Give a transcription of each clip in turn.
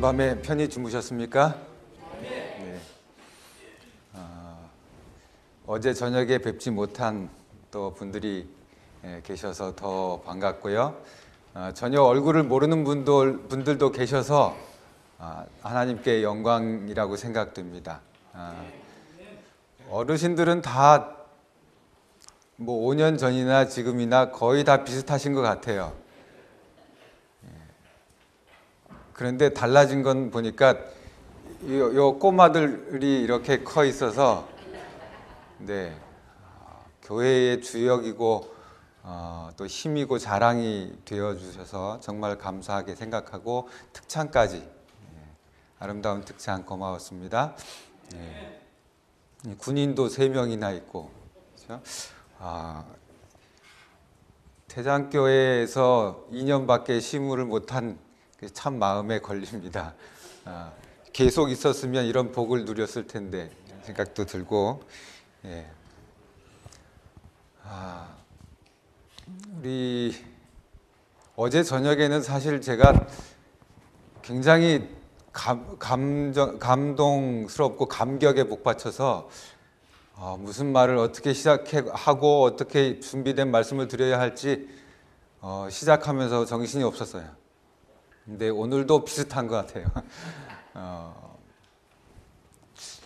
어젯밤에 편히 주무셨습니까? 네. 어제 저녁에 뵙지 못한 또 분들이 계셔서 더 반갑고요. 전혀 얼굴을 모르는 분들도 계셔서 하나님께 영광이라고 생각됩니다. 어르신들은 다 뭐 5년 전이나 지금이나 거의 다 비슷하신 것 같아요. 그런데 달라진 건 보니까 요 꼬마들이 이렇게 커 있어서 교회의 주역이고 또 힘이고 자랑이 되어 주셔서 정말 감사하게 생각하고 특찬까지 아름다운 특찬 고마웠습니다. 군인도 3명이나 있고 그렇죠? 태장교회에서 2년밖에 시무를 못한 참 마음에 걸립니다. 계속 있었으면 이런 복을 누렸을 텐데 생각도 들고 우리 어제 저녁에는 사실 제가 굉장히 감동스럽고 감격에 복받쳐서 무슨 말을 어떻게 시작하고 어떻게 준비된 말씀을 드려야 할지 시작하면서 정신이 없었어요. 근데 오늘도 비슷한 것 같아요.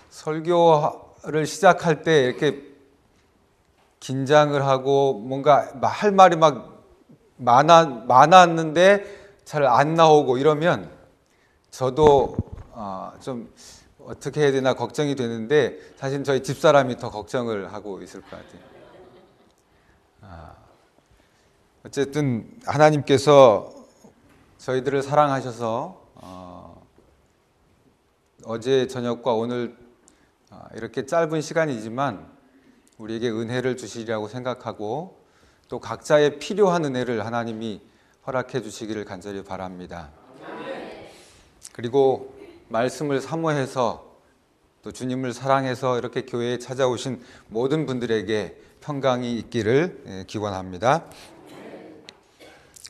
설교를 시작할 때 이렇게 긴장을 하고 뭔가 할 말이 막 많았는데 잘 안 나오고 이러면 저도 좀 어떻게 해야 되나 걱정이 되는데 사실 저희 집사람이 더 걱정을 하고 있을 것 같아요. 어쨌든 하나님께서 저희들을 사랑하셔서 어제 저녁과 오늘 이렇게 짧은 시간이지만 우리에게 은혜를 주시리라고 생각하고 또 각자의 필요한 은혜를 하나님이 허락해 주시기를 간절히 바랍니다. 그리고 말씀을 사모해서 또 주님을 사랑해서 이렇게 교회에 찾아오신 모든 분들에게 평강이 있기를 기원합니다.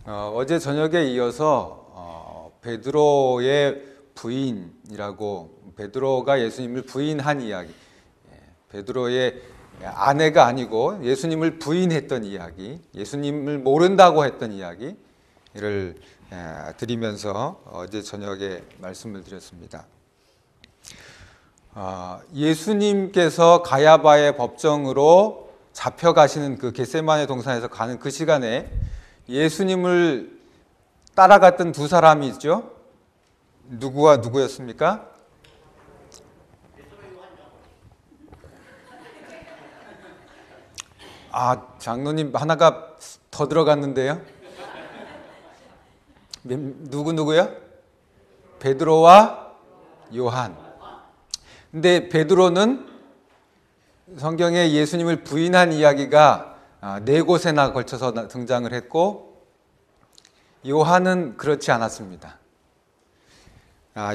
어제 저녁에 이어서 베드로의 부인이라고 베드로가 예수님을 부인한 이야기, 베드로의 아내가 아니고 예수님을 부인했던 이야기, 예수님을 모른다고 했던 이야기를 드리면서 어제 저녁에 말씀을 드렸습니다. 예수님께서 가야바의 법정으로 잡혀가시는 그 겟세마네 동산에서 가는 그 시간에 예수님을 따라갔던 두 사람이 있죠. 누구와 누구였습니까? 장로님 하나가 더 들어갔는데요. 누구요? 베드로와 요한. 근데 베드로는 성경에 예수님을 부인한 이야기가 4곳에나 걸쳐서 등장을 했고 요한은 그렇지 않았습니다.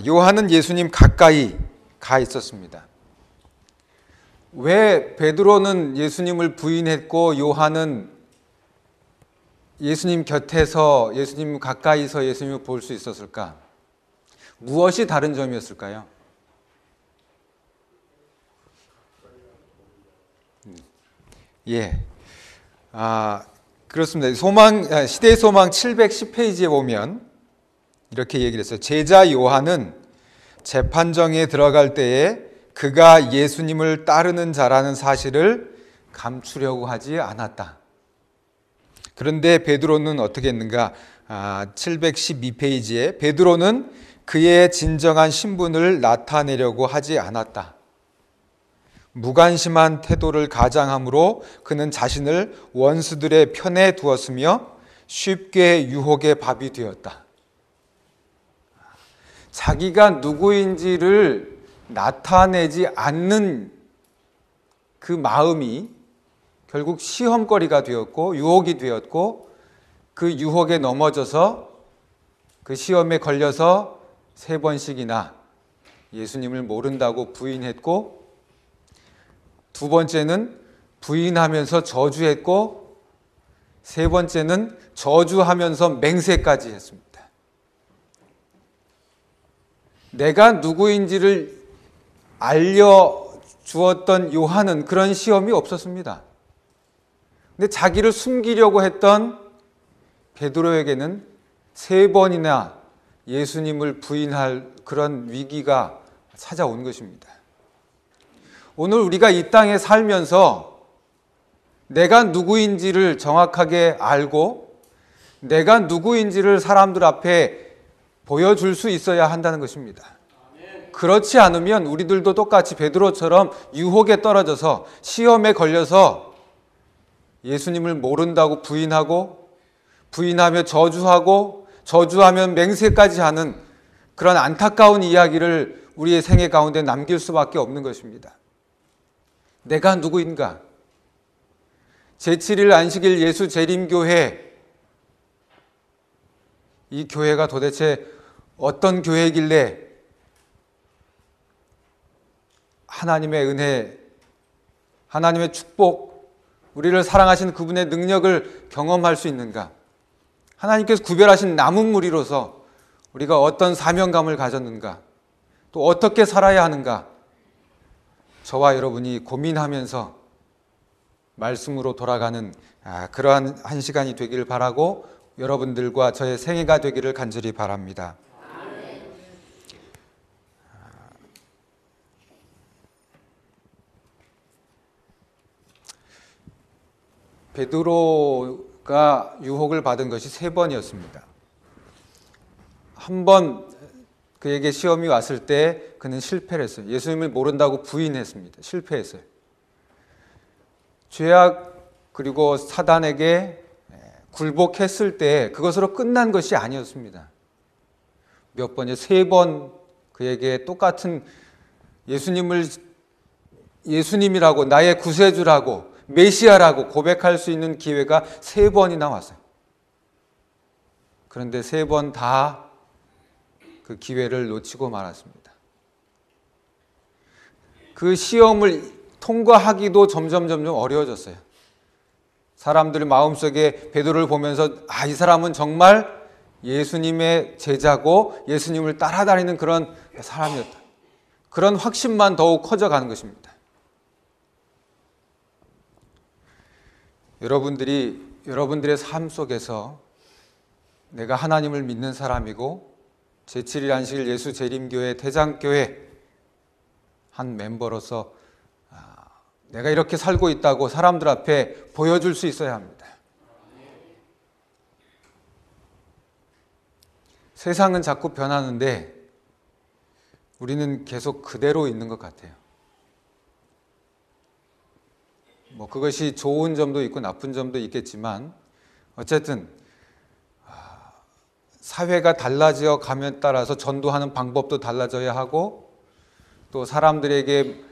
요한은 예수님 가까이 가 있었습니다. 왜 베드로는 예수님을 부인했고 요한은 예수님 곁에서 예수님 가까이서 예수님을 볼 수 있었을까? 무엇이 다른 점이었을까요? 그렇습니다. 시대의 소망 710페이지에 보면 이렇게 얘기를 했어요. 제자 요한은 재판정에 들어갈 때에 그가 예수님을 따르는 자라는 사실을 감추려고 하지 않았다. 그런데 베드로는 어떻게 했는가? 712페이지에 베드로는 그의 진정한 신분을 나타내려고 하지 않았다. 무관심한 태도를 가장함으로 그는 자신을 원수들의 편에 두었으며 쉽게 유혹의 밥이 되었다. 자기가 누구인지를 나타내지 않는 그 마음이 결국 시험거리가 되었고 유혹이 되었고 그 유혹에 넘어져서 그 시험에 걸려서 3번씩이나 예수님을 모른다고 부인했고 2번째는 부인하면서 저주했고 3번째는 저주하면서 맹세까지 했습니다. 내가 누구인지를 알려주었던 요한은 그런 시험이 없었습니다. 근데 자기를 숨기려고 했던 베드로에게는 3번이나 예수님을 부인할 그런 위기가 찾아온 것입니다. 오늘 우리가 이 땅에 살면서 내가 누구인지를 정확하게 알고 내가 누구인지를 사람들 앞에 보여줄 수 있어야 한다는 것입니다. 그렇지 않으면 우리들도 똑같이 베드로처럼 유혹에 떨어져서 시험에 걸려서 예수님을 모른다고 부인하고 부인하며 저주하고 저주하면 맹세까지 하는 그런 안타까운 이야기를 우리의 생애 가운데 남길 수밖에 없는 것입니다. 내가 누구인가? 제7일 안식일 예수 재림교회, 이 교회가 도대체 어떤 교회이길래 하나님의 은혜, 하나님의 축복, 우리를 사랑하신 그분의 능력을 경험할 수 있는가? 하나님께서 구별하신 남은 무리로서 우리가 어떤 사명감을 가졌는가? 또 어떻게 살아야 하는가? 저와 여러분이 고민하면서 말씀으로 돌아가는 그러한 한 시간이 되기를 바라고 여러분들과 저의 생애가 되기를 간절히 바랍니다. 베드로가 유혹을 받은 것이 3번이었습니다. 한 번 그에게 시험이 왔을 때 그는 실패를 했어요. 예수님을 모른다고 부인했습니다. 실패했어요. 죄악 그리고 사단에게 굴복했을 때 그것으로 끝난 것이 아니었습니다. 몇 번에 3번 그에게 똑같은 예수님이라고 나의 구세주라고 메시아라고 고백할 수 있는 기회가 3번이나 왔어요. 그런데 3번 다 그 기회를 놓치고 말았습니다. 그 시험을 통과하기도 점점 어려워졌어요. 사람들의 마음속에 베드로를 보면서 이 사람은 정말 예수님의 제자고 예수님을 따라다니는 그런 사람이었다. 그런 확신만 더욱 커져가는 것입니다. 여러분들의 삶 속에서 내가 하나님을 믿는 사람이고 제7일 안식일 예수 재림교회 대장교회 한 멤버로서 내가 이렇게 살고 있다고 사람들 앞에 보여줄 수 있어야 합니다. 세상은 자꾸 변하는데 우리는 계속 그대로 있는 것 같아요. 그것이 좋은 점도 있고 나쁜 점도 있겠지만 어쨌든 사회가 달라져 가면 따라서 전도하는 방법도 달라져야 하고 또 사람들에게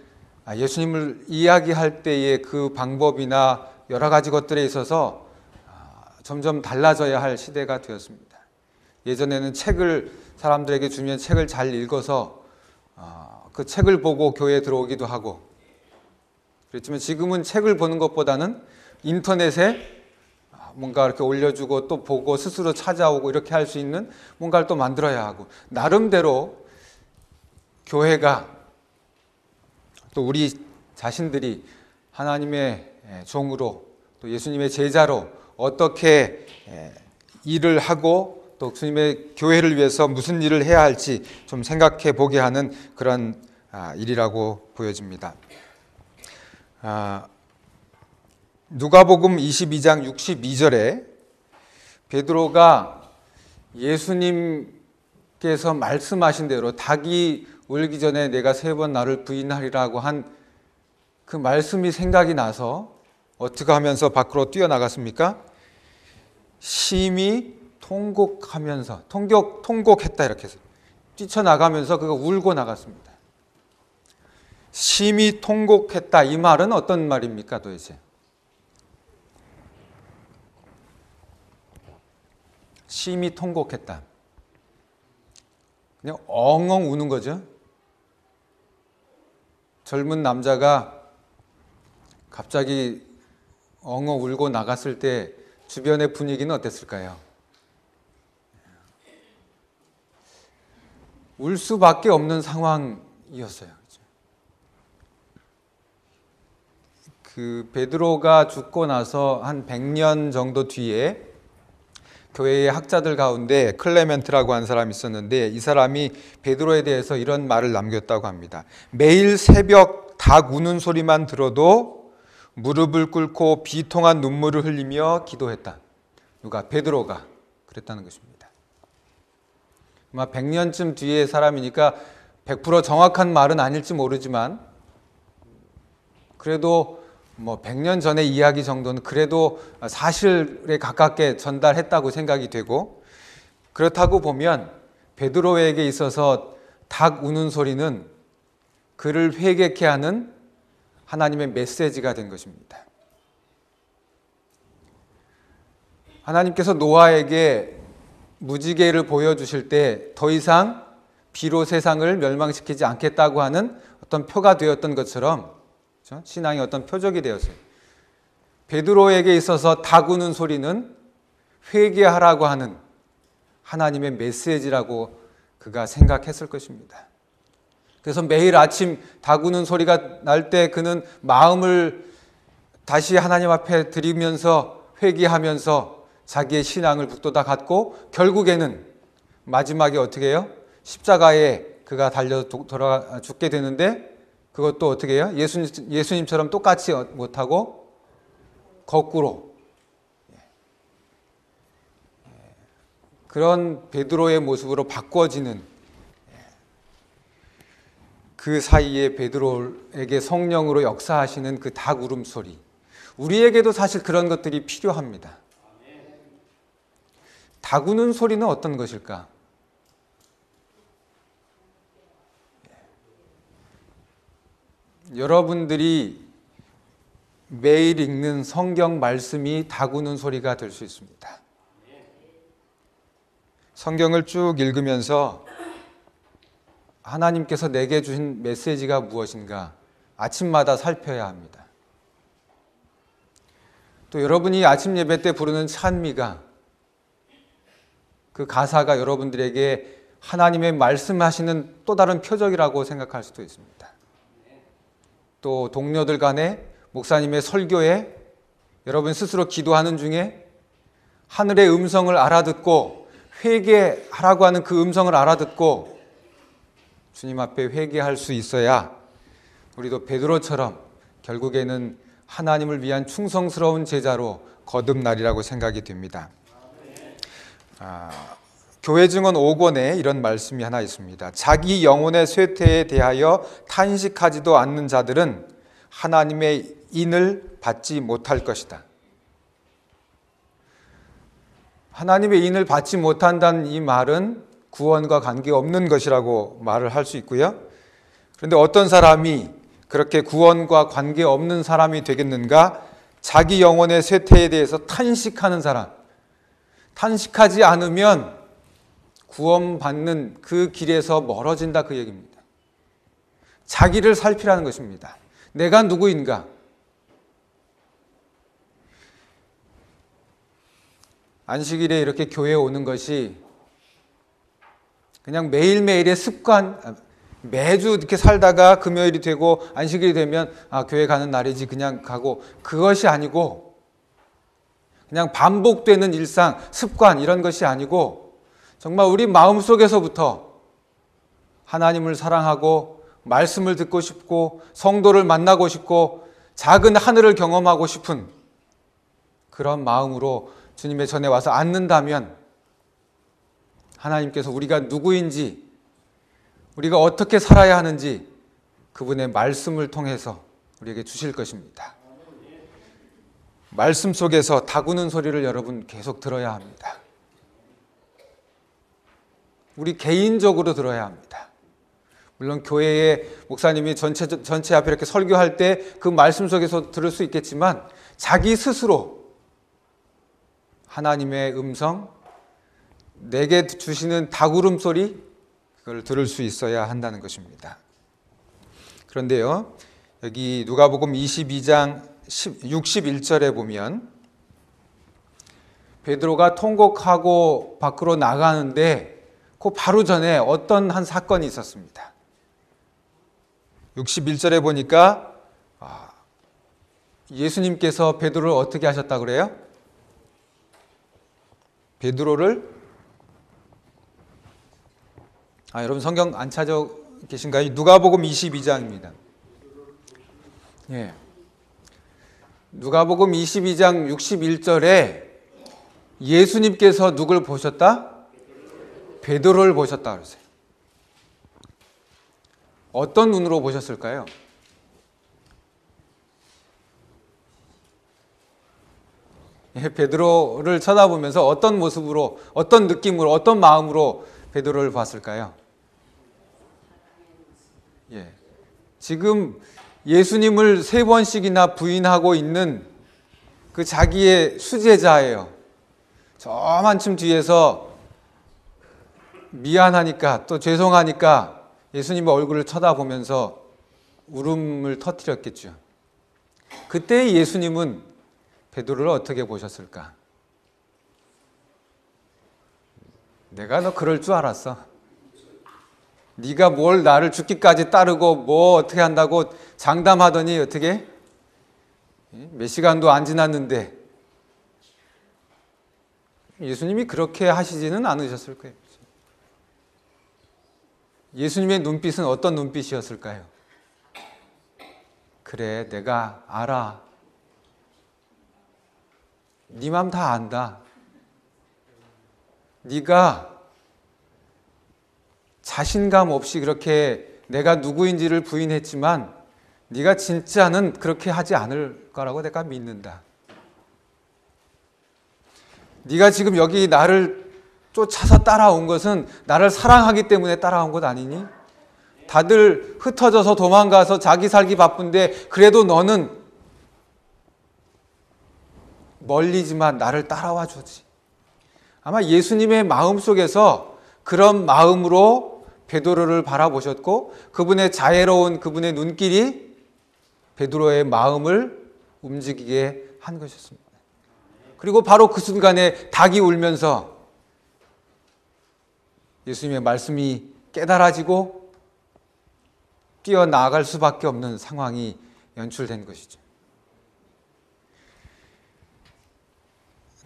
예수님을 이야기할 때의 그 방법이나 여러 가지 것들에 있어서 점점 달라져야 할 시대가 되었습니다. 예전에는 책을 사람들에게 주면 책을 잘 읽어서 그 책을 보고 교회에 들어오기도 하고 그렇지만 지금은 책을 보는 것보다는 인터넷에 뭔가 이렇게 올려주고 또 보고 스스로 찾아오고 이렇게 할 수 있는 뭔가를 또 만들어야 하고 나름대로 교회가 또 우리 자신들이 하나님의 종으로 또 예수님의 제자로 어떻게 일을 하고 또 주님의 교회를 위해서 무슨 일을 해야 할지 좀 생각해 보게 하는 그런 일이라고 보여집니다. 누가복음 22장 62절에 베드로가 예수님께서 말씀하신 대로 닭이 울기 전에 내가 3번 나를 부인하리라고 한 그 말씀이 생각이 나서 어떻게 하면서 밖으로 뛰어나갔습니까? 심히 통곡하면서 통곡했다 이렇게 해서 뛰쳐나가면서 그가 울고 나갔습니다. 심히 통곡했다 이 말은 어떤 말입니까 도대체? 심히 통곡했다. 그냥 엉엉 우는 거죠. 젊은 남자가 갑자기 엉엉 울고 나갔을 때 주변의 분위기는 어땠을까요? 울 수밖에 없는 상황이었어요. 그 베드로가 죽고 나서 한 100년 정도 뒤에 교회의 학자들 가운데 클레멘트라고 하는 사람이 있었는데, 이 사람이 베드로에 대해서 이런 말을 남겼다고 합니다. 매일 새벽 닭 우는 소리만 들어도 무릎을 꿇고 비통한 눈물을 흘리며 기도했다. 누가? 베드로가 그랬다는 것입니다. 아마 100년쯤 뒤의 사람이니까 100% 정확한 말은 아닐지 모르지만, 그래도 100년 전의 이야기 정도는 그래도 사실에 가깝게 전달했다고 생각이 되고, 그렇다고 보면 베드로에게 있어서 닭 우는 소리는 그를 회개케 하는 하나님의 메시지가 된 것입니다. 하나님께서 노아에게 무지개를 보여주실 때 더 이상 비로 세상을 멸망시키지 않겠다고 하는 어떤 표가 되었던 것처럼, 신앙의 어떤 표적이 되었어요. 베드로에게 있어서 닭 우는 소리는 회개하라고 하는 하나님의 메시지라고 그가 생각했을 것입니다. 그래서 매일 아침 닭 우는 소리가 날 때 그는 마음을 다시 하나님 앞에 드리면서 회개하면서 자기의 신앙을 북돋아 갖고, 결국에는 마지막에 어떻게 해요? 십자가에 그가 달려 돌아가 죽게 되는데, 그것도 어떻게 해요? 예수님처럼 똑같이 못하고 거꾸로. 그런 베드로의 모습으로 바꿔지는, 그 사이에 베드로에게 성령으로 역사하시는 그 닭 울음소리, 우리에게도 사실 그런 것들이 필요합니다. 닭 우는 소리는 어떤 것일까? 여러분들이 매일 읽는 성경 말씀이 닭 우는 소리가 될 수 있습니다. 성경을 쭉 읽으면서 하나님께서 내게 주신 메시지가 무엇인가 아침마다 살펴야 합니다. 또 여러분이 아침 예배 때 부르는 찬미가, 그 가사가 여러분들에게 하나님의 말씀하시는 또 다른 표적이라고 생각할 수도 있습니다. 또 동료들 간에, 목사님의 설교에, 여러분 스스로 기도하는 중에 하늘의 음성을 알아듣고 회개하라고 하는 그 음성을 알아듣고 주님 앞에 회개할 수 있어야 우리도 베드로처럼 결국에는 하나님을 위한 충성스러운 제자로 거듭나리라고 생각이 됩니다. 교회 증언 5권에 이런 말씀이 하나 있습니다. 자기 영혼의 쇠퇴에 대하여 탄식하지도 않는 자들은 하나님의 인을 받지 못할 것이다. 하나님의 인을 받지 못한다는 이 말은 구원과 관계없는 것이라고 말을 할 수 있고요. 그런데 어떤 사람이 그렇게 구원과 관계없는 사람이 되겠는가? 자기 영혼의 쇠퇴에 대해서 탄식하는 사람. 탄식하지 않으면 구원받는 그 길에서 멀어진다, 그 얘기입니다. 자기를 살피라는 것입니다. 내가 누구인가? 안식일에 이렇게 교회에 오는 것이 그냥 매일매일의 습관, 매주 이렇게 살다가 금요일이 되고 안식일이 되면 교회 가는 날이지 그냥 가고, 그것이 아니고 그냥 반복되는 일상, 습관, 이런 것이 아니고 정말 우리 마음속에서부터 하나님을 사랑하고 말씀을 듣고 싶고 성도를 만나고 싶고 작은 하늘을 경험하고 싶은 그런 마음으로 주님의 전에 와서 앉는다면 하나님께서 우리가 누구인지, 우리가 어떻게 살아야 하는지 그분의 말씀을 통해서 우리에게 주실 것입니다. 말씀 속에서 닭 우는 소리를 여러분 계속 들어야 합니다. 우리 개인적으로 들어야 합니다. 물론 교회의 목사님이 전체 앞에 이렇게 설교할 때 그 말씀 속에서 들을 수 있겠지만 자기 스스로 하나님의 음성, 내게 주시는 닭 울음소리, 그걸 들을 수 있어야 한다는 것입니다. 그런데요, 여기 누가복음 22장 61절에 보면 베드로가 통곡하고 밖으로 나가는데 그 바로 전에 어떤 한 사건이 있었습니다. 61절에 보니까 예수님께서 베드로를 어떻게 하셨다 그래요? 베드로를 여러분 성경 안 찾아 계신가요? 누가복음 22장입니다. 예. 누가복음 22장 61절에 예수님께서 누굴 보셨다? 베드로를 보셨다 그러세요. 어떤 눈으로 보셨을까요? 베드로를 쳐다보면서 어떤 모습으로, 어떤 느낌으로, 어떤 마음으로 베드로를 봤을까요? 지금 예수님을 3번씩이나 부인하고 있는 그 자기의 수제자예요. 저만큼 뒤에서 미안하니까 또 죄송하니까 예수님의 얼굴을 쳐다보면서 울음을 터뜨렸겠죠. 그때 예수님은 베드로를 어떻게 보셨을까? 내가 너 그럴 줄 알았어. 네가 뭘 나를 죽기까지 따르고 뭐 어떻게 한다고 장담하더니 어떻게? 몇 시간도 안 지났는데 예수님이 그렇게 하시지는 않으셨을 거예요. 예수님의 눈빛은 어떤 눈빛이었을까요? 그래, 내가 알아. 네 맘 다 안다. 네가 자신감 없이 그렇게 내가 누구인지를 부인했지만 네가 진짜는 그렇게 하지 않을 거라고 내가 믿는다. 네가 지금 여기 나를 쫓아서 따라온 것은 나를 사랑하기 때문에 따라온 것 아니니? 다들 흩어져서 도망가서 자기 살기 바쁜데 그래도 너는 멀리지만 나를 따라와 주지. 아마 예수님의 마음속에서 그런 마음으로 베드로를 바라보셨고 그분의 자애로운 그분의 눈길이 베드로의 마음을 움직이게 한 것이었습니다. 그리고 바로 그 순간에 닭이 울면서 예수님의 말씀이 깨달아지고 뛰어나갈 수밖에 없는 상황이 연출된 것이죠.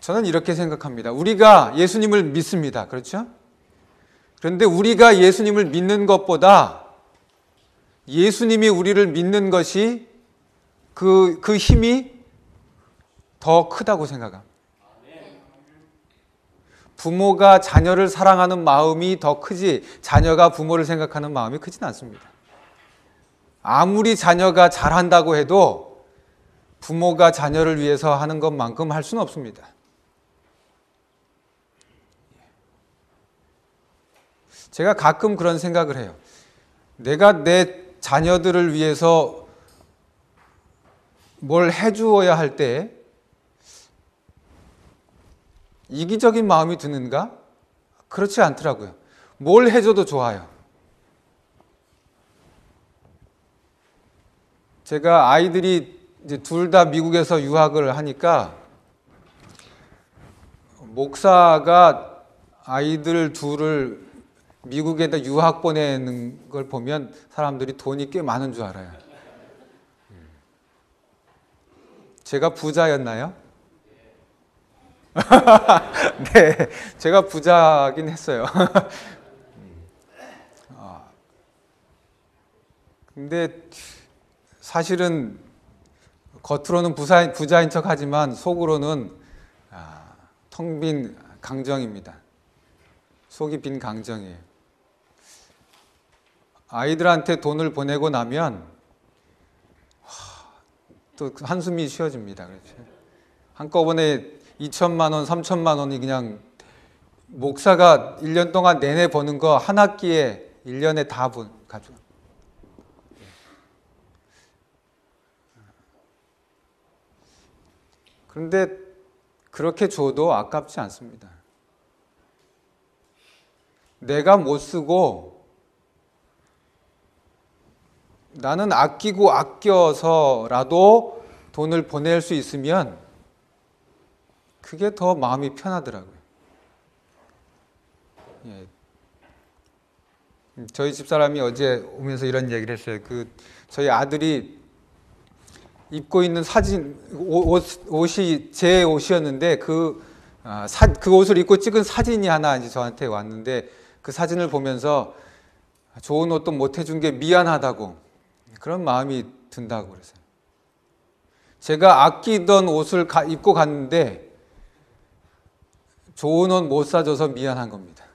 저는 이렇게 생각합니다. 우리가 예수님을 믿습니다. 그렇죠? 그런데 우리가 예수님을 믿는 것보다 예수님이 우리를 믿는 것이 그 힘이 더 크다고 생각합니다. 부모가 자녀를 사랑하는 마음이 더 크지 자녀가 부모를 생각하는 마음이 크진 않습니다. 아무리 자녀가 잘한다고 해도 부모가 자녀를 위해서 하는 것만큼 할 수는 없습니다. 제가 가끔 그런 생각을 해요. 내가 내 자녀들을 위해서 뭘 해주어야 할 때 이기적인 마음이 드는가? 그렇지 않더라고요. 뭘 해줘도 좋아요. 제가 아이들이 이제 둘 다 미국에서 유학을 하니까 목사가 아이들 둘을 미국에다 유학 보내는 걸 보면 사람들이 돈이 꽤 많은 줄 알아요. 제가 부자였나요? 네, 제가 부자긴 했어요. 근데 사실은 겉으로는 부자인 척 하지만 속으로는 텅 빈 강정입니다. 속이 빈 강정이에요. 아이들한테 돈을 보내고 나면 또 한숨이 쉬어집니다. 그렇죠? 한꺼번에 2천만 원, 3천만 원이 그냥 목사가 1년 동안 내내 버는 거 한 학기에 1년에 다 가져. 그런데 그렇게 줘도 아깝지 않습니다. 내가 못 쓰고 나는 아끼고 아껴서라도 돈을 보낼 수 있으면 그게 더 마음이 편하더라고요. 저희 집사람이 어제 오면서 이런 얘기를 했어요. 저희 아들이 입고 있는 옷이 제 옷이었는데 그 옷을 입고 찍은 사진이 하나 이제 저한테 왔는데 그 사진을 보면서 좋은 옷도 못 해준 게 미안하다고 그런 마음이 든다고 그랬어요. 제가 아끼던 옷을 입고 갔는데 좋은 옷 못 사줘서 미안한 겁니다.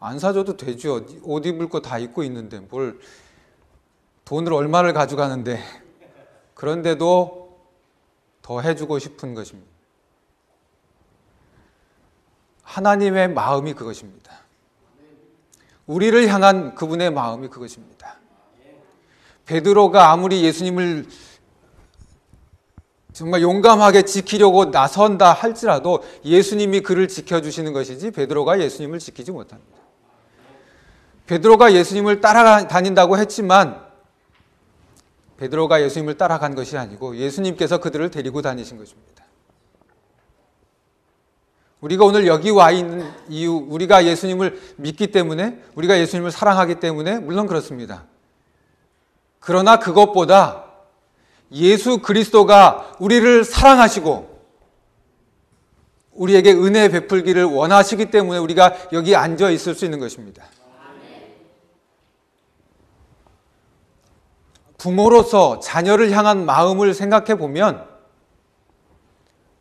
안 사줘도 되죠. 옷 입을 거 다 입고 있는데 뭘 돈을 얼마를 가져가는데 그런데도 더 해주고 싶은 것입니다. 하나님의 마음이 그것입니다. 우리를 향한 그분의 마음이 그것입니다. 베드로가 아무리 예수님을 정말 용감하게 지키려고 나선다 할지라도 예수님이 그를 지켜주시는 것이지 베드로가 예수님을 지키지 못합니다. 베드로가 예수님을 따라다닌다고 했지만 베드로가 예수님을 따라간 것이 아니고 예수님께서 그들을 데리고 다니신 것입니다. 우리가 오늘 여기 와 있는 이유, 우리가 예수님을 믿기 때문에, 우리가 예수님을 사랑하기 때문에 물론 그렇습니다. 그러나 그것보다 예수 그리스도가 우리를 사랑하시고 우리에게 은혜 베풀기를 원하시기 때문에 우리가 여기 앉아 있을 수 있는 것입니다. 부모로서 자녀를 향한 마음을 생각해 보면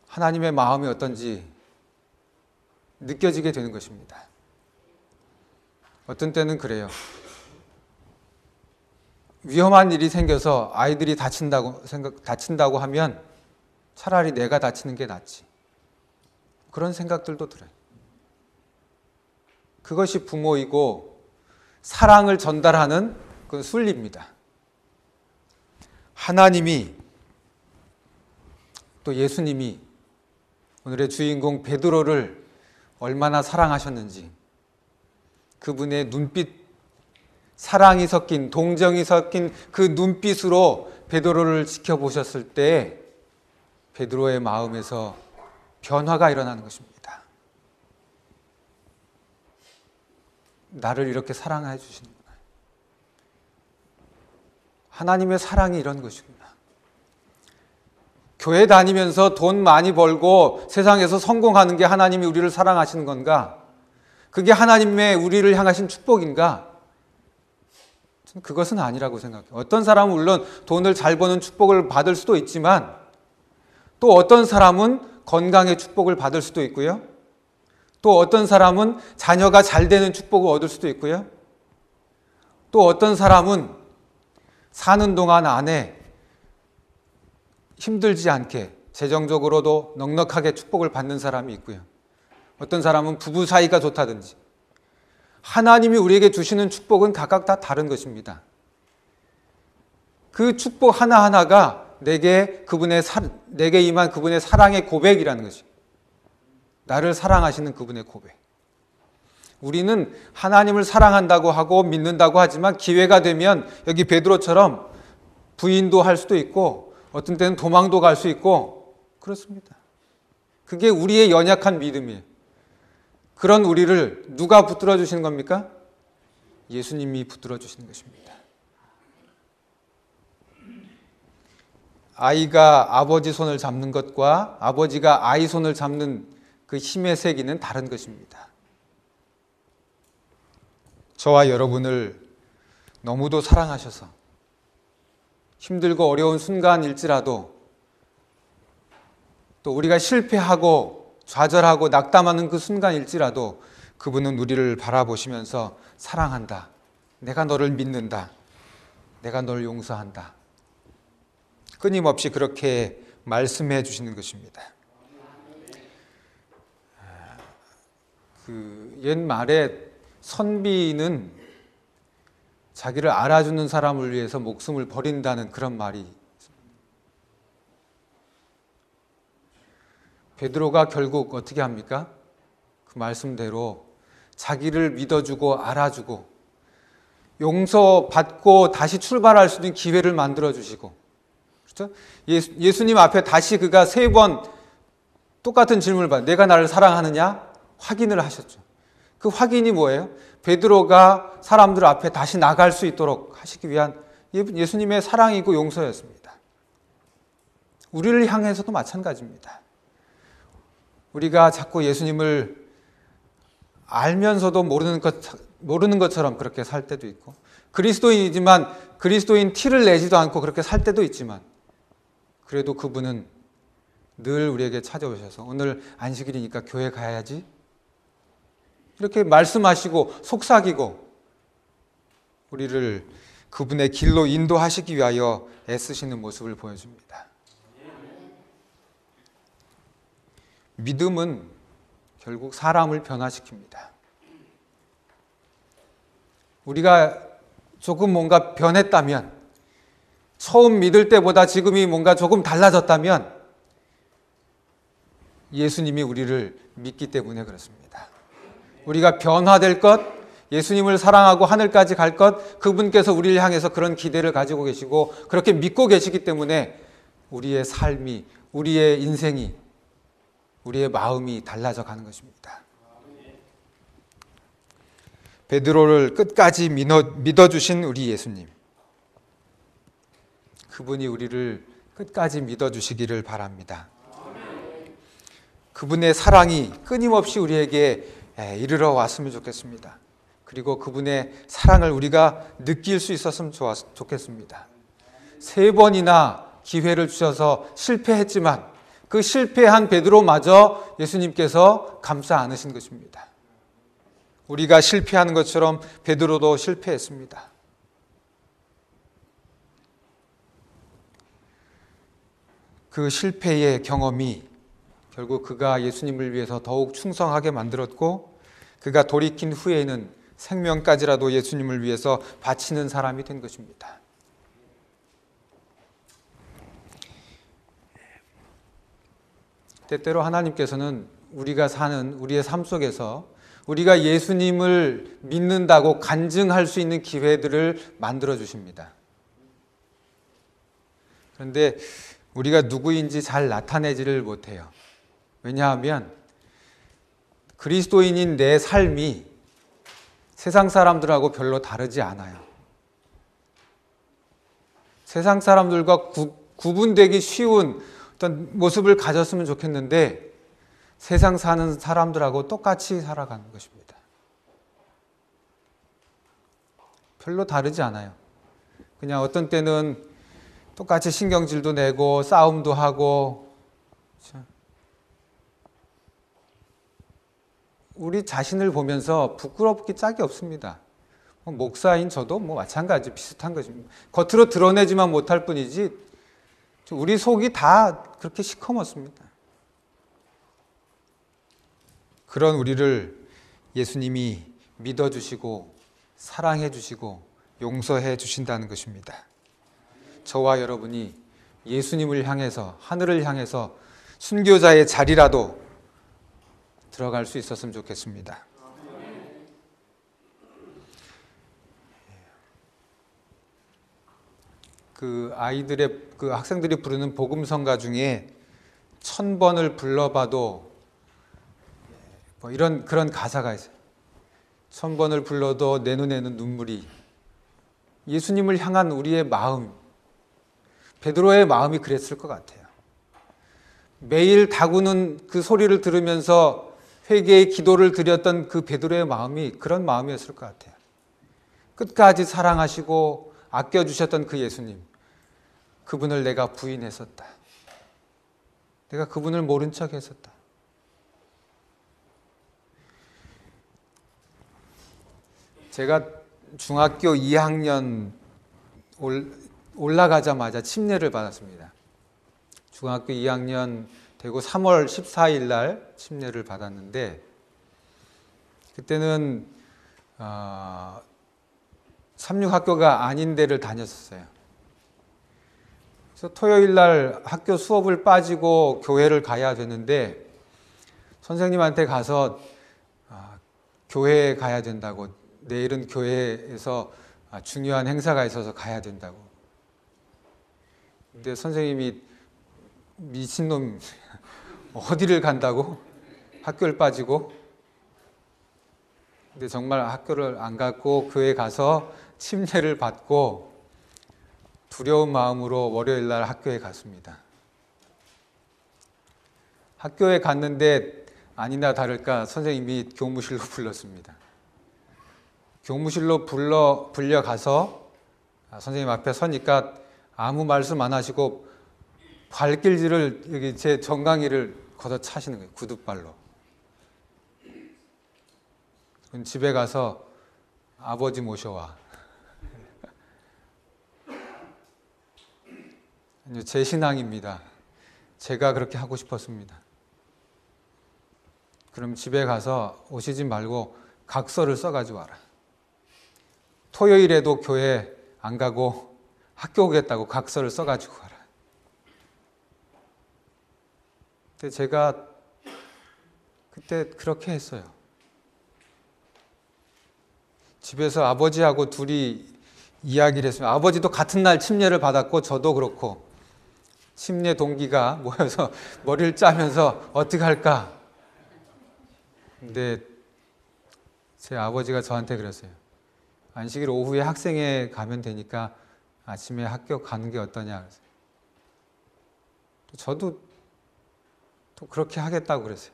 하나님의 마음이 어떤지 느껴지게 되는 것입니다. 어떤 때는 그래요. 위험한 일이 생겨서 아이들이 다친다고 하면 차라리 내가 다치는 게 낫지. 그런 생각들도 들어요. 그것이 부모이고 사랑을 전달하는 그 순리입니다. 하나님이 또 예수님이 오늘의 주인공 베드로를 얼마나 사랑하셨는지 그분의 눈빛, 사랑이 섞인 동정이 섞인 그 눈빛으로 베드로를 지켜보셨을 때 베드로의 마음에서 변화가 일어나는 것입니다. 나를 이렇게 사랑해 주시는구나. 하나님의 사랑이 이런 것이구나. 교회 다니면서 돈 많이 벌고 세상에서 성공하는 게 하나님이 우리를 사랑하시는 건가? 그게 하나님의 우리를 향하신 축복인가? 그것은 아니라고 생각해요. 어떤 사람은 물론 돈을 잘 버는 축복을 받을 수도 있지만 또 어떤 사람은 건강의 축복을 받을 수도 있고요. 또 어떤 사람은 자녀가 잘 되는 축복을 얻을 수도 있고요. 또 어떤 사람은 사는 동안 안에 힘들지 않게 재정적으로도 넉넉하게 축복을 받는 사람이 있고요. 어떤 사람은 부부 사이가 좋다든지 하나님이 우리에게 주시는 축복은 각각 다 다른 것입니다. 그 축복 하나하나가 내게 임한 그분의 사랑의 고백이라는 것이 나를 사랑하시는 그분의 고백. 우리는 하나님을 사랑한다고 하고 믿는다고 하지만 기회가 되면 여기 베드로처럼 부인도 할 수도 있고 어떤 때는 도망도 갈 수 있고 그렇습니다. 그게 우리의 연약한 믿음이에요. 그런 우리를 누가 붙들어 주시는 겁니까? 예수님이 붙들어 주시는 것입니다. 아이가 아버지 손을 잡는 것과 아버지가 아이 손을 잡는 그 힘의 세기는 다른 것입니다. 저와 여러분을 너무도 사랑하셔서 힘들고 어려운 순간일지라도 또 우리가 실패하고 좌절하고 낙담하는 그 순간일지라도 그분은 우리를 바라보시면서 사랑한다. 내가 너를 믿는다. 내가 너를 용서한다. 끊임없이 그렇게 말씀해 주시는 것입니다. 옛말에 선비는 자기를 알아주는 사람을 위해서 목숨을 버린다는 그런 말이 있습니다. 베드로가 결국 어떻게 합니까? 그 말씀대로 자기를 믿어주고 알아주고 용서받고 다시 출발할 수 있는 기회를 만들어주시고, 그렇죠? 예수님 앞에 다시 그가 3번 똑같은 질문을 받아요. 내가 나를 사랑하느냐? 확인을 하셨죠. 그 확인이 뭐예요? 베드로가 사람들 앞에 다시 나갈 수 있도록 하시기 위한 예수님의 사랑이고 용서였습니다. 우리를 향해서도 마찬가지입니다. 우리가 자꾸 예수님을 알면서도 모르는 것처럼 그렇게 살 때도 있고, 그리스도인이지만 그리스도인 티를 내지도 않고 그렇게 살 때도 있지만, 그래도 그분은 늘 우리에게 찾아오셔서 오늘 안식일이니까 교회 가야지 이렇게 말씀하시고 속삭이고 우리를 그분의 길로 인도하시기 위하여 애쓰시는 모습을 보여줍니다. 믿음은 결국 사람을 변화시킵니다. 우리가 조금 뭔가 변했다면, 처음 믿을 때보다 지금이 뭔가 조금 달라졌다면 예수님이 우리를 믿기 때문에 그렇습니다. 우리가 변화될 것, 예수님을 사랑하고 하늘까지 갈 것, 그분께서 우리를 향해서 그런 기대를 가지고 계시고 그렇게 믿고 계시기 때문에 우리의 삶이, 우리의 인생이, 우리의 마음이 달라져 가는 것입니다. 베드로를 끝까지 믿어주신 우리 예수님, 그분이 우리를 끝까지 믿어주시기를 바랍니다. 그분의 사랑이 끊임없이 우리에게 이르러 왔으면 좋겠습니다. 그리고 그분의 사랑을 우리가 느낄 수 있었으면 좋겠습니다. 3번이나 기회를 주셔서 실패했지만 그 실패한 베드로마저 예수님께서 감싸 안으신 것입니다. 우리가 실패하는 것처럼 베드로도 실패했습니다. 그 실패의 경험이 결국 그가 예수님을 위해서 더욱 충성하게 만들었고, 그가 돌이킨 후에는 생명까지라도 예수님을 위해서 바치는 사람이 된 것입니다. 때때로 하나님께서는 우리가 사는 우리의 삶 속에서 우리가 예수님을 믿는다고 간증할 수 있는 기회들을 만들어 주십니다. 그런데 우리가 누구인지 잘 나타내지를 못해요. 왜냐하면 그리스도인인 내 삶이 세상 사람들하고 별로 다르지 않아요. 세상 사람들과 구분되기 쉬운 어떤 모습을 가졌으면 좋겠는데 세상 사는 사람들하고 똑같이 살아가는 것입니다. 별로 다르지 않아요. 그냥 어떤 때는 똑같이 신경질도 내고 싸움도 하고, 우리 자신을 보면서 부끄럽기 짝이 없습니다. 목사인 저도 마찬가지 비슷한 것입니다. 겉으로 드러내지만 못할 뿐이지 우리 속이 다 그렇게 시커멓습니다. 그런 우리를 예수님이 믿어주시고 사랑해 주시고 용서해 주신다는 것입니다. 저와 여러분이 예수님을 향해서, 하늘을 향해서 순교자의 자리라도 들어갈 수 있었으면 좋겠습니다. 그 학생들이 부르는 복음성가 중에 1000번을 불러봐도 그런 가사가 있어요. 1000번을 불러도 내 눈에는 눈물이. 예수님을 향한 우리의 마음, 베드로의 마음이 그랬을 것 같아요. 매일 다구는 그 소리를 들으면서 회개의 기도를 드렸던 그 베드로의 마음이 그런 마음이었을 것 같아요. 끝까지 사랑하시고 아껴주셨던 그 예수님, 그분을 내가 부인했었다. 내가 그분을 모른 척 했었다. 제가 중학교 2학년 올라가자마자 침례를 받았습니다. 중학교 2학년 되고 3월 14일 날 침례를 받았는데, 그때는 삼육학교가 아닌 데를 다녔었어요. 그래서 토요일 날 학교 수업을 빠지고 교회를 가야 되는데 선생님한테 가서 교회에 가야 된다고, 내일은 교회에서 중요한 행사가 있어서 가야 된다고. 근데 선생님이 미친놈 어디를 간다고? 학교를 빠지고? 근데 정말 학교를 안 갔고 교회 가서 침례를 받고 두려운 마음으로 월요일 날 학교에 갔습니다. 학교에 갔는데 아니나 다를까 선생님이 교무실로 불렀습니다. 교무실로 불려가서 선생님 앞에 서니까 아무 말씀 안 하시고 발길질을 여기 제 정강이를 걷어차시는 거예요. 구둣발로. 집에 가서 아버지 모셔와. 제 신앙입니다. 제가 그렇게 하고 싶었습니다. 그럼 집에 가서 오시지 말고 각서를 써가지고 와라. 토요일에도 교회 안 가고 학교 오겠다고 각서를 써가지고 와라. 근데 제가 그때 그렇게 했어요. 집에서 아버지하고 둘이 이야기를 했어요. 아버지도 같은 날 침례를 받았고 저도 그렇고 침례 동기가 모여서 머리를 짜면서 어떻게 할까? 근데 제 아버지가 저한테 그랬어요. 안식일 오후에 학생회 가면 되니까 아침에 학교 가는 게 어떠냐 그랬어요. 저도 또 그렇게 하겠다고 그랬어요.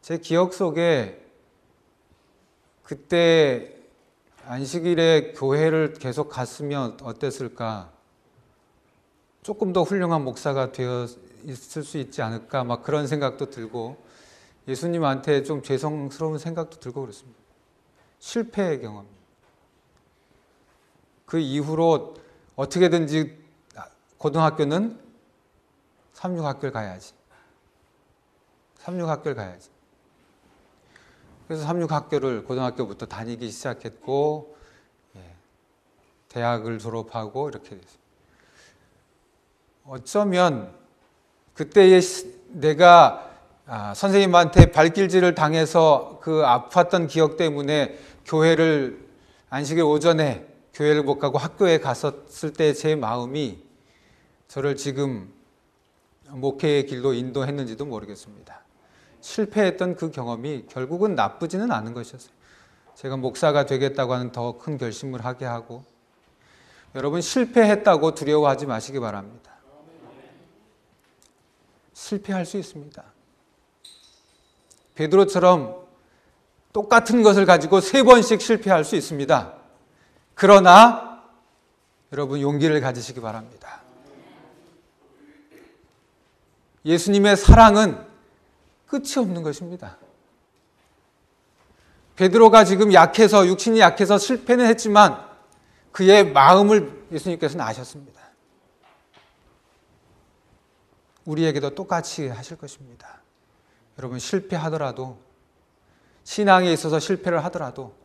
제 기억 속에 그때 안식일에 교회를 계속 갔으면 어땠을까? 조금 더 훌륭한 목사가 되어 있을 수 있지 않을까? 막 그런 생각도 들고 예수님한테 좀 죄송스러운 생각도 들고 그랬습니다. 실패의 경험. 그 이후로 어떻게든지 고등학교는 삼육학교를 가야지. 삼육학교를 가야지. 그래서 삼육학교를 고등학교부터 다니기 시작했고 대학을 졸업하고 이렇게 됐어요. 어쩌면 그때의 내가 선생님한테 발길질을 당해서 그 아팠던 기억 때문에 교회를 안식일 오전에 교회를 못 가고 학교에 갔었을 때 제 마음이 저를 지금 목회의 길로 인도했는지도 모르겠습니다. 실패했던 그 경험이 결국은 나쁘지는 않은 것이었어요. 제가 목사가 되겠다고 하는 더 큰 결심을 하게 하고 여러분 실패했다고 두려워하지 마시기 바랍니다. 실패할 수 있습니다. 베드로처럼 똑같은 것을 가지고 3번씩 실패할 수 있습니다. 그러나 여러분 용기를 가지시기 바랍니다. 예수님의 사랑은 끝이 없는 것입니다. 베드로가 지금 약해서 육신이 약해서 실패는 했지만 그의 마음을 예수님께서는 아셨습니다. 우리에게도 똑같이 하실 것입니다. 여러분 실패하더라도 신앙에 있어서 실패를 하더라도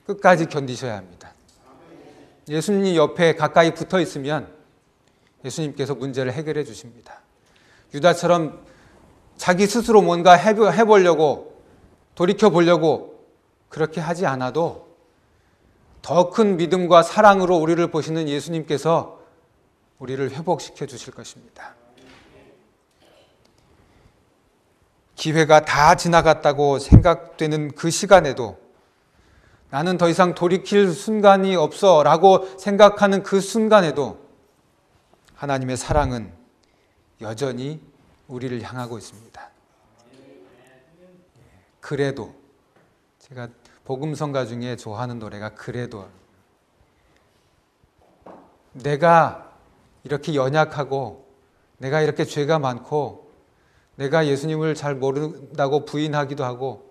끝까지 견디셔야 합니다. 예수님 옆에 가까이 붙어 있으면 예수님께서 문제를 해결해 주십니다. 유다처럼 자기 스스로 뭔가 해보려고 돌이켜보려고 그렇게 하지 않아도 더 큰 믿음과 사랑으로 우리를 보시는 예수님께서 우리를 회복시켜 주실 것입니다. 기회가 다 지나갔다고 생각되는 그 시간에도 나는 더 이상 돌이킬 순간이 없어 라고 생각하는 그 순간에도 하나님의 사랑은 여전히 우리를 향하고 있습니다. 그래도 제가 복음성가 중에 좋아하는 노래가 그래도 내가 이렇게 연약하고 내가 이렇게 죄가 많고 내가 예수님을 잘 모른다고 부인하기도 하고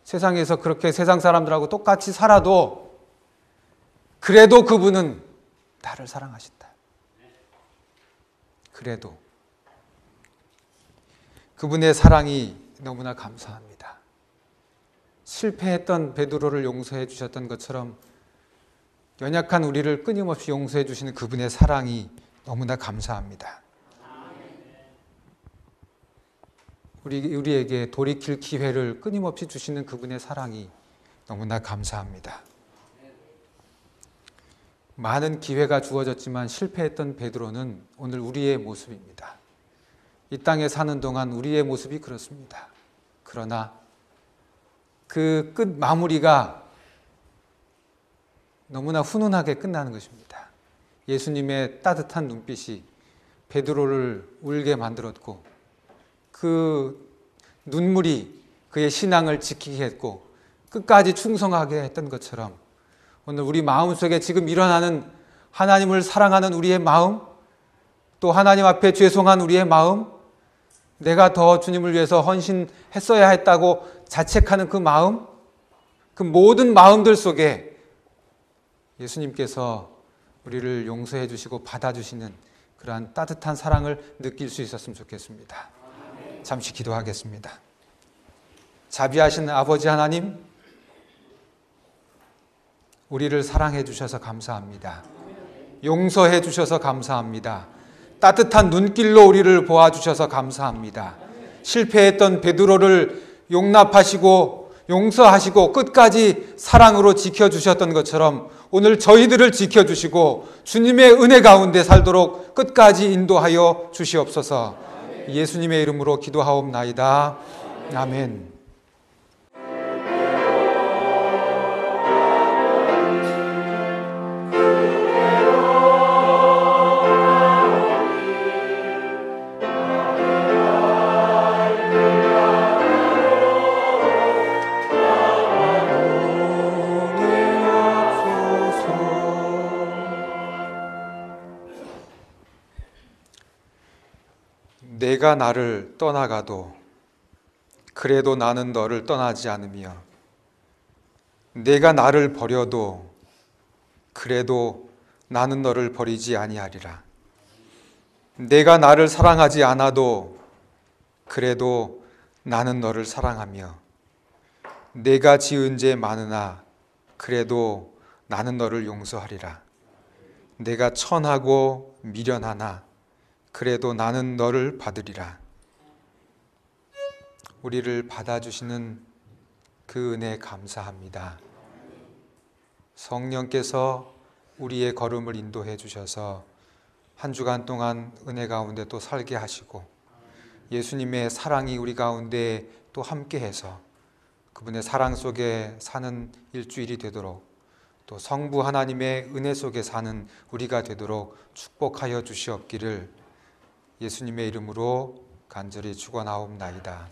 세상에서 그렇게 세상 사람들하고 똑같이 살아도 그래도 그분은 나를 사랑하신다. 그래도 그분의 사랑이 너무나 감사합니다. 실패했던 베드로를 용서해 주셨던 것처럼 연약한 우리를 끊임없이 용서해 주시는 그분의 사랑이 너무나 감사합니다. 우리에게 돌이킬 기회를 끊임없이 주시는 그분의 사랑이 너무나 감사합니다. 많은 기회가 주어졌지만 실패했던 베드로는 오늘 우리의 모습입니다. 이 땅에 사는 동안 우리의 모습이 그렇습니다. 그러나 그 끝 마무리가 너무나 훈훈하게 끝나는 것입니다. 예수님의 따뜻한 눈빛이 베드로를 울게 만들었고 그 눈물이 그의 신앙을 지키게 했고 끝까지 충성하게 했던 것처럼 오늘 우리 마음속에 지금 일어나는 하나님을 사랑하는 우리의 마음, 또 하나님 앞에 죄송한 우리의 마음, 내가 더 주님을 위해서 헌신했어야 했다고 자책하는 그 마음, 그 모든 마음들 속에 예수님께서 우리를 용서해 주시고 받아주시는 그러한 따뜻한 사랑을 느낄 수 있었으면 좋겠습니다. 잠시 기도하겠습니다. 자비하신 아버지 하나님, 우리를 사랑해 주셔서 감사합니다. 용서해 주셔서 감사합니다. 따뜻한 눈길로 우리를 보아주셔서 감사합니다. 실패했던 베드로를 용납하시고 용서하시고 끝까지 사랑으로 지켜주셨던 것처럼 오늘 저희들을 지켜주시고 주님의 은혜 가운데 살도록 끝까지 인도하여 주시옵소서. 예수님의 이름으로 기도하옵나이다. 아멘. 내가 나를 떠나가도 그래도 나는 너를 떠나지 않으며 내가 나를 버려도 그래도 나는 너를 버리지 아니하리라. 내가 나를 사랑하지 않아도 그래도 나는 너를 사랑하며 내가 지은 죄 많으나 그래도 나는 너를 용서하리라. 내가 천하고 미련하나 그래도 나는 너를 받으리라. 우리를 받아주시는 그 은혜 감사합니다. 성령께서 우리의 걸음을 인도해 주셔서 한 주간 동안 은혜 가운데 또 살게 하시고 예수님의 사랑이 우리 가운데 또 함께해서 그분의 사랑 속에 사는 일주일이 되도록 또 성부 하나님의 은혜 속에 사는 우리가 되도록 축복하여 주시옵기를 예수님의 이름으로 간절히 축원하옵나이다.